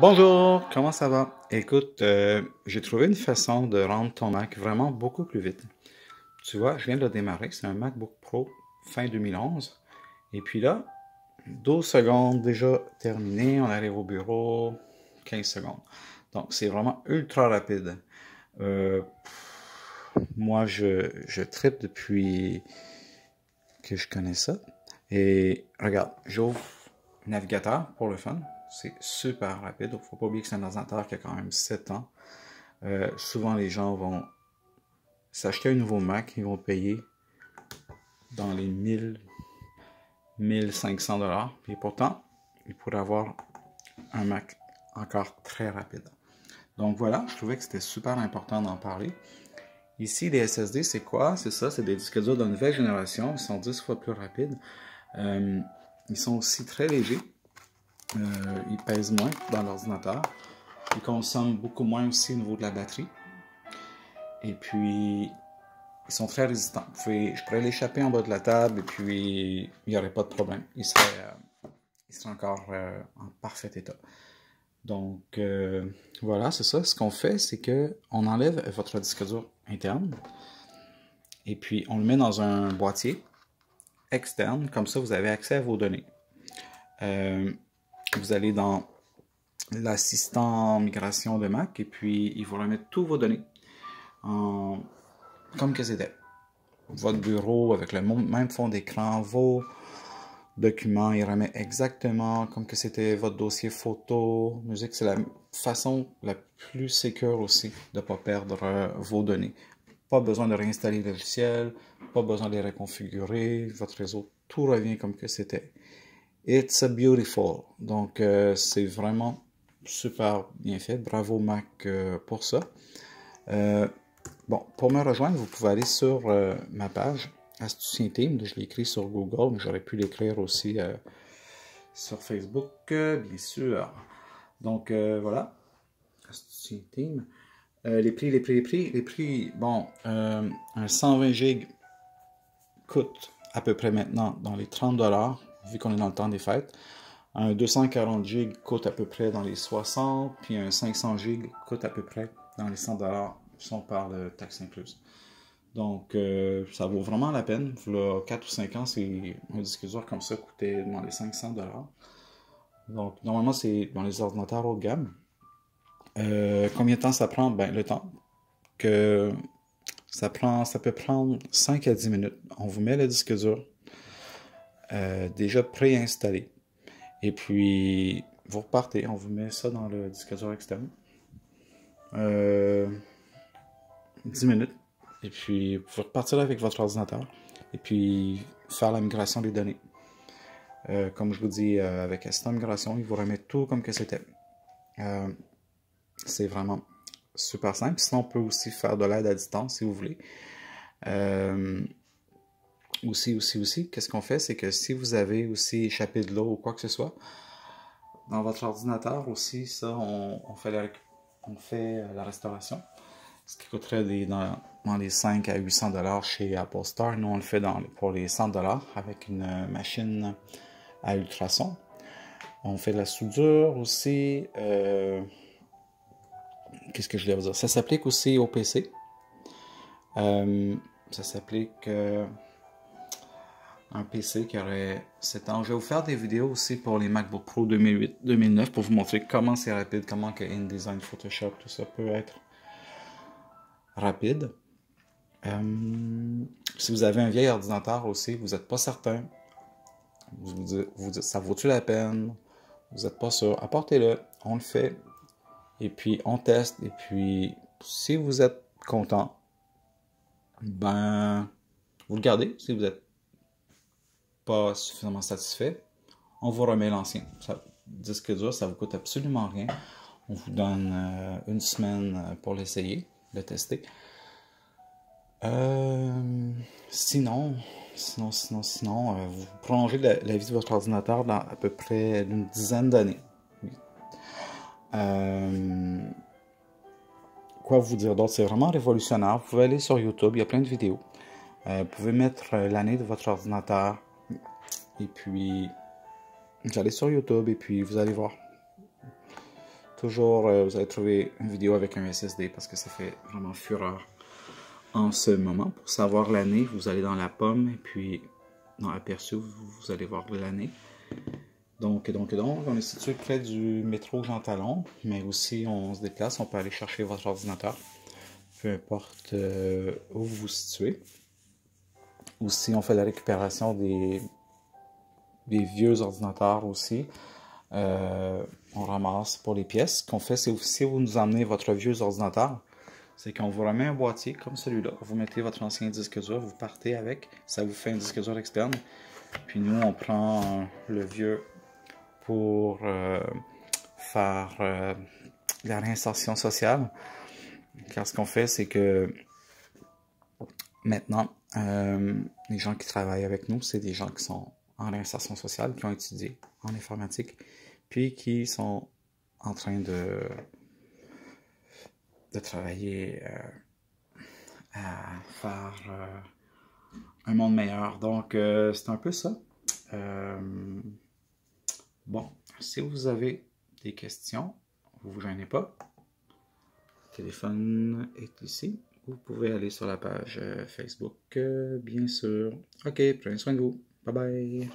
Bonjour, comment ça va? Écoute, j'ai trouvé une façon de rendre ton Mac vraiment beaucoup plus vite. Tu vois, je viens de le démarrer, c'est un MacBook Pro fin 2011. Et puis là, 12 secondes déjà terminé, on arrive au bureau, 15 secondes. Donc c'est vraiment ultra rapide. Euh, Moi, je trippe depuis que je connais ça. Et regarde, j'ouvre le navigateur pour le fun. C'est super rapide. Il ne faut pas oublier que c'est un ordinateur qui a quand même 7 ans. Souvent, les gens vont s'acheter un nouveau Mac, ils vont payer dans les 1000, 1500 dollars. Et pourtant, ils pourraient avoir un Mac encore très rapide. Donc voilà, je trouvais que c'était super important d'en parler. Ici, les SSD, c'est quoi? C'est ça, c'est des disques durs de nouvelle génération. Ils sont 10 fois plus rapides. Euh, Ils sont aussi très légers. Ils pèsent moins dans l'ordinateur. Ils consomment beaucoup moins aussi au niveau de la batterie. Et puis, ils sont très résistants. Je pourrais l'échapper en bas de la table et puis il n'y aurait pas de problème. Il serait encore en parfait état. Donc, voilà, c'est ça. Ce qu'on fait, c'est que on enlève votre disque dur interne et puis on le met dans un boîtier externe. Comme ça, vous avez accès à vos données. Vous allez dans l'assistant migration de Mac et puis il vous remet tous vos données en, comme que c'était. Votre bureau avec le même fond d'écran, vos documents, il remet exactement comme que c'était votre dossier photo, musique. C'est la façon la plus sécure aussi de ne pas perdre vos données. Pas besoin de réinstaller le logiciel, pas besoin de les reconfigurer, votre réseau, tout revient comme que c'était. It's a beautiful. Donc, c'est vraiment super bien fait. Bravo Mac pour ça. Bon, pour me rejoindre, vous pouvez aller sur ma page Astucien Team. Je l'ai écrit sur Google, mais j'aurais pu l'écrire aussi sur Facebook, bien sûr. Donc, voilà, Astucien Team. Les prix. Bon, un 120 GB coûte à peu près maintenant dans les 30 dollars, vu qu'on est dans le temps des fêtes. Un 240 GB coûte à peu près dans les 60, puis un 500 GB coûte à peu près dans les 100 dollars si on parle de taxes incluses. Donc, ça vaut vraiment la peine. Là, 4 ou 5 ans, c'est un disque dur comme ça coûtait dans les 500 dollars. Donc, normalement, c'est dans les ordinateurs haut de gamme. Combien de temps ça prend? Ben, le temps que ça peut prendre 5 à 10 minutes. On vous met le disque dur déjà préinstallé. Et puis, vous repartez. On vous met ça dans le disque dur externe. 10 minutes. Et puis, vous pouvez repartir avec votre ordinateur. Et puis, faire la migration des données. Comme je vous dis, avec Assistant Migration, il vous remet tout comme que c'était. C'est vraiment super simple. Sinon, on peut aussi faire de l'aide à distance si vous voulez. Aussi, qu'est-ce qu'on fait? C'est que si vous avez aussi échappé de l'eau ou quoi que ce soit, dans votre ordinateur aussi, ça, on fait la restauration. Ce qui coûterait dans les 5 à 800 dollars chez Apple Store. Nous, on le fait pour les 100 dollars avec une machine à ultrasons. On fait de la soudure aussi. Qu'est-ce que je voulais vous dire? Ça s'applique aussi au PC. Ça s'applique un PC qui aurait 7 ans. Je vais vous faire des vidéos aussi pour les MacBook Pro 2008-2009 pour vous montrer comment c'est rapide, comment que InDesign, Photoshop, tout ça peut être rapide. Si vous avez un vieil ordinateur aussi, vous n'êtes pas certain, vous dites ça vaut-tu la peine, vous n'êtes pas sûr, apportez-le, on le fait, et puis on teste, et puis si vous êtes content, ben vous le gardez. Si vous n'êtes pas suffisamment satisfait, on vous remet l'ancien. Disque dur, ça vous coûte absolument rien. On vous donne une semaine pour l'essayer, le tester. Sinon, vous prolongez la vie de votre ordinateur dans à peu près une dizaine d'années. Quoi vous dire d'autre? C'est vraiment révolutionnaire. Vous pouvez aller sur YouTube, il y a plein de vidéos. Vous pouvez mettre l'année de votre ordinateur et puis vous allez sur YouTube et puis vous allez voir. toujours, vous allez trouver une vidéo avec un SSD parce que ça fait vraiment fureur en ce moment. Pour savoir l'année, vous allez dans la pomme et puis dans aperçu, vous allez voir l'année. Donc, on est situé près du métro Jean Talon, mais aussi on se déplace, on peut aller chercher votre ordinateur, peu importe où vous vous situez. Aussi, on fait la récupération des vieux ordinateurs aussi. On ramasse pour les pièces. Ce qu'on fait, c'est si vous nous emmenez votre vieux ordinateur, c'est qu'on vous remet un boîtier comme celui-là. Vous mettez votre ancien disque dur, vous partez avec, ça vous fait un disque dur externe. Puis nous, on prend le vieux pour faire la réinsertion sociale. Car ce qu'on fait, c'est que maintenant, les gens qui travaillent avec nous, c'est des gens qui sont en réinsertion sociale, qui ont étudié en informatique, puis qui sont en train de travailler à faire un monde meilleur. Donc, c'est un peu ça. Bon, si vous avez des questions, vous vous gênez pas. Le téléphone est ici. Vous pouvez aller sur la page Facebook, bien sûr. Ok, prenez soin de vous. Bye bye.